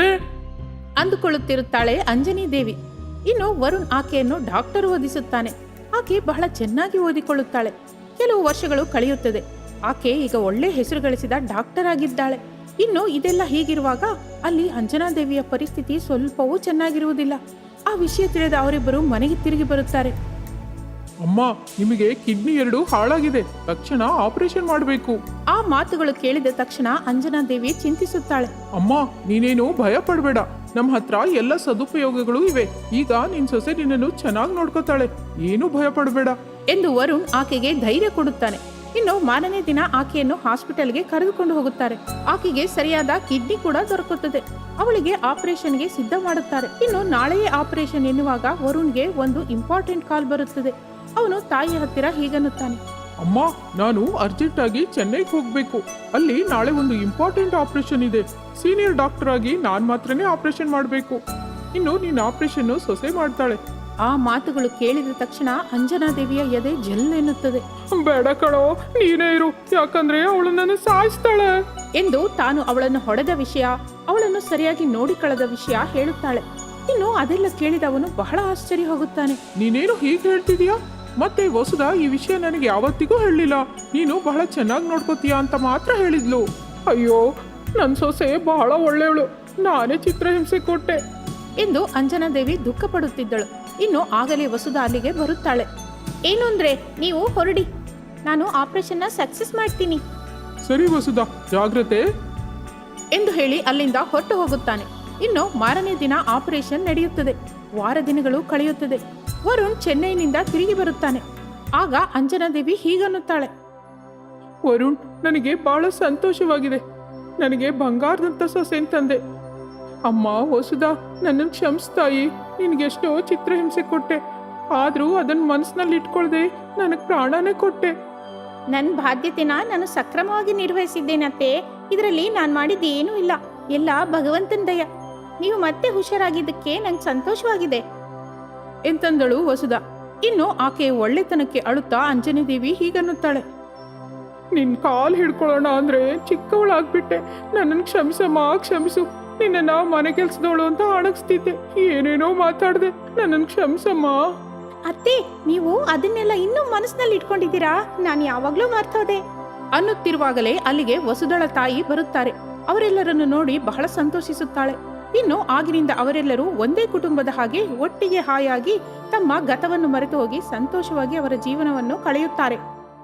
ಅಂದುಕೊಳ್ಳುತ್ತಿರುತ್ತಾಳೆ ಅಂಜನಿ ದೇವಿ. ಇನ್ನು ವರುಣ್ ಆಕೆಯನ್ನು ಡಾಕ್ಟರ್ ಓದಿಸುತ್ತಾನೆ. ಆಕೆ ಬಹಳ ಚೆನ್ನಾಗಿ ಓದಿಕೊಳ್ಳುತ್ತಾಳೆ. ಕೆಲವು ವರ್ಷಗಳು ಕಳೆಯುತ್ತದೆ. ಆಕೆ ಈಗ ಒಳ್ಳೆ ಹೆಸರು ಗಳಿಸಿದ ಡಾಕ್ಟರ್ ಆಗಿದ್ದಾಳೆ. ಇನ್ನು ಇದೆಲ್ಲ ಹೀಗಿರುವಾಗ ಅಲ್ಲಿ ಅಂಜನಾದೇವಿಯ ಪರಿಸ್ಥಿತಿ ಸ್ವಲ್ಪವೂ ಚೆನ್ನಾಗಿರುವುದಿಲ್ಲ. ಆ ವಿಷಯ ತಿಳಿದ ಅವರಿಬ್ಬರು ಮನೆಗೆ ತಿರುಗಿ ಬರುತ್ತಾರೆ. ಅಮ್ಮ, ನಿಮಗೆ ಕಿಡ್ನಿ 2 ಹಾಳಾಗಿದೆ, ತಕ್ಷಣ ಆಪರೇಷನ್ ಮಾಡಬೇಕು. ಆ ಮಾತುಗಳು ಕೇಳಿದ ತಕ್ಷಣ ಅಂಜನಾದೇವಿ ಚಿಂತಿಸುತ್ತಾಳೆ. ಅಮ್ಮ, ನೀನೇನು ಭಯ ಪಡಬೇಡ, ನಮ್ಮ ಹತ್ರ ಎಲ್ಲ ಸದುಪಯೋಗಗಳು ಇವೆ. ಈಗ ನಿನ್ ಸೊಸೆ ನಿನ್ನನ್ನು ಚೆನ್ನಾಗಿ ನೋಡ್ಕೋತಾಳೆ, ಏನು ಭಯ ಪಡಬೇಡ ಎಂದು ವರುಣ್ ಆಕೆಗೆ ಧೈರ್ಯ ಕೊಡುತ್ತಾನೆ. ಇನ್ನು ಮಾರನೇ ದಿನ ಆಕೆಯನ್ನು ಹಾಸ್ಪಿಟಲ್ಗೆ ಕರೆದುಕೊಂಡು ಹೋಗುತ್ತಾರೆ. ಆಕೆಗೆ ಸರಿಯಾದ ಕಿಡ್ನಿ ಕೂಡ ದೊರಕುತ್ತದೆ. ಅವಳಿಗೆ ಆಪರೇಷನ್ಗೆ ಸಿದ್ಧ ಮಾಡುತ್ತಾರೆ. ಇನ್ನು ನಾಳೆಯೇ ಆಪರೇಷನ್ ಎನ್ನುವಾಗ ವರುಣ್ಗೆ ಒಂದು ಇಂಪಾರ್ಟೆಂಟ್ ಕಾಲ್ ಬರುತ್ತದೆ. ಅವನು ತಾಯಿಯ ಹತ್ತಿರ ಹೀಗನ್ನುತ್ತಾನೆ, ಅಮ್ಮ, ನಾನು ಅರ್ಜೆಂಟ್ ಆಗಿ ಚೆನ್ನೈಗೆ ಹೋಗ್ಬೇಕು. ಅಲ್ಲಿ ನಾಳೆ ಒಂದು ಇಂಪಾರ್ಟೆಂಟ್ ಆಪರೇಷನ್ ಇದೆ. ಸೀನಿಯರ್ ಡಾಕ್ಟರ್ ಆಗಿ ನಾನ್ ಮಾತ್ರನೇ ಆಪರೇಷನ್ ಮಾಡಬೇಕು. ಇನ್ನು ನಿನ್ನ ಆಪರೇಷನ್ ಸೊಸೆ ಮಾಡ್ತಾಳೆ. ಆ ಮಾತುಗಳು ಕೇಳಿದ ತಕ್ಷಣ ಅಂಜನಾದೇವಿಯ ಎದೆ ಜಲ್ ಎನ್ನುತ್ತದೆ. ಬೇಡ ಕಣೋ, ನೀನೇ ಇರು, ಯಾಕಂದ್ರೆ ಅವಳು ನನ್ನ ಸಾಯಿಸ್ತಾಳೆ ಎಂದು ತಾನು ಅವಳನ್ನು ಹೊಡೆದ ವಿಷಯ, ಅವಳನ್ನು ಸರಿಯಾಗಿ ನೋಡಿಕೊಳ್ಳದ ವಿಷಯ ಹೇಳುತ್ತಾಳೆ. ಇನ್ನು ಅದೆಲ್ಲ ಕೇಳಿದವನು ಬಹಳ ಆಶ್ಚರ್ಯ ಹೋಗುತ್ತಾನೆ. ನೀನೇನು ಹೀಗೆ ಹೇಳ್ತಿದೀಯಾ? ಮತ್ತೆ ವಸುದ ಈ ವಿಷಯ ನನಗೆ ಯಾವತ್ತಿಗೂ ಹೇಳಲಿಲ್ಲ. ನೀನು ಬಹಳ ಚೆನ್ನಾಗಿ ನೋಡ್ಕೋತೀಯ ಅಂತ ಮಾತ್ರ ಹೇಳಿದ್ಲು. ಅಯ್ಯೋ, ನನ್ನ ಸೊಸೆ ಬಹಳ ಒಳ್ಳೆಯವಳು, ನಾನೇ ಚಿತ್ರಹಿಂಸೆ ಕೊಟ್ಟೆ ಎಂದು ಅಂಜನಾದೇವಿ ದುಃಖ ಪಡುತ್ತಿದ್ದಳು. ಇನ್ನು ಆಗಲೇ ವಸುದ ಅಲ್ಲಿಗೆ ಬರುತ್ತಾಳೆ. ಏನು ಅಂದ್ರೆ, ನೀವು ಹೊರಡಿ, ನಾನು ಆಪರೇಷನ್ನ ಸಕ್ಸಸ್ ಮಾಡ್ತೀನಿ. ಸರಿ ವಸುದ, ಜಾಗ್ರತೆ ಎಂದು ಹೇಳಿ ಅಲ್ಲಿಂದ ಹೊರಟು ಹೋಗುತ್ತಾನೆ. ಇನ್ನು ಮಾರನೇ ದಿನ ಆಪರೇಷನ್ ನಡೆಯುತ್ತದೆ. ವಾರ ದಿನಗಳು ಕಳೆಯುತ್ತದೆ. ವರುಣ್ ಚೆನ್ನೈನಿಂದ ತಿರುಗಿ ಬರುತ್ತಾನೆ. ಆಗ ಅಂಜನಾದೇವಿ ಹೀಗನ್ನುತ್ತಾಳೆ, ವರುಣ್, ನನಗೆ ಬಹಳ ಸಂತೋಷವಾಗಿದೆ. ನನಗೆ ಬಂಗಾರದಂತ ಸೊಸೆ ತಂದೆ. ಅಮ್ಮ ವಸುದ, ನನ್ನನ್ನು ಕ್ಷಮಿಸ್ತಾಯಿ. ನಿನಗೆಷ್ಟೋ ಚಿತ್ರಹಿಂಸೆ ಕೊಟ್ಟೆ, ಆದರೂ ಅದನ್ನು ಮನಸ್ಸಿನಲ್ಲಿ ಇಟ್ಕೊಳ್ದೆ ನನಗೆ ಪ್ರಾಣನೇ ಕೊಟ್ಟೆ. ನನ್ನ ಬಾಧ್ಯತೆನ ನಾನು ಸಕ್ರಮವಾಗಿ ನಿರ್ವಹಿಸಿದ್ದೇನತ್ತೆ. ಇದರಲ್ಲಿ ನಾನು ಮಾಡಿದ್ದೇನೂ ಇಲ್ಲ, ಎಲ್ಲ ಭಗವಂತನ ದಯ. ನೀವು ಮತ್ತೆ ಹುಷಾರಾಗಿದ್ದಕ್ಕೆ ನಂಗೆ ಸಂತೋಷವಾಗಿದೆ ಎಂತಂದಳು ವಸುದ. ಇನ್ನು ಆಕೆ ಒಳ್ಳೆತನಕ್ಕೆ ಅಳುತ್ತಾ ಅಂಜನಿದೇವಿ ಹೀಗನ್ನುತ್ತಾಳೆ, ನಿನ್ ಕಾಲ್ ಹಿಡ್ಕೊಳ್ಳೋಣ ಅಂದ್ರೆ ಚಿಕ್ಕವಳಾಗ್ಬಿಟ್ಟೆ. ನನ್ನನ್ನು ಕ್ಷಮಿಸಮ್ಮ, ಕ್ಷಮಿಸು. ನಿನ್ನ ಮನೆ ಕೆಲ್ಸದವಳು ಅಂತ ಅಣಗಿಸ್ತಿದ್ದೆ, ಏನೇನೋ ಮಾತಾಡ್ದೆ, ನನ್ನನ್ನು ಕ್ಷಮಿಸಮ್ಮ. ಅತ್ತೆ, ನೀವು ಅದನ್ನೆಲ್ಲ ಇನ್ನೂ ಮನಸ್ಸಿನಲ್ಲಿ ಇಟ್ಕೊಂಡಿದ್ದೀರಾ? ನಾನು ಯಾವಾಗ್ಲೂ ಮರ್ತೋದೆ ಅನ್ನುತ್ತಿರುವಾಗಲೇ ಅಲ್ಲಿಗೆ ವಸುದಳ ತಾಯಿ ಬರುತ್ತಾರೆ. ಅವರೆಲ್ಲರನ್ನು ನೋಡಿ ಬಹಳ ಸಂತೋಷಿಸುತ್ತಾಳೆ. ಇನ್ನು ಆಗಿನಿಂದ ಅವರೆಲ್ಲರೂ ಒಂದೇ ಕುಟುಂಬದ ಹಾಗೆ ಒಟ್ಟಿಗೆ ಹಾಯಾಗಿ ತಮ್ಮ ಗತವನ್ನು ಮರೆತು ಹೋಗಿ ಸಂತೋಷವಾಗಿ ಅವರ ಜೀವನವನ್ನು ಕಳೆಯುತ್ತಾರೆ.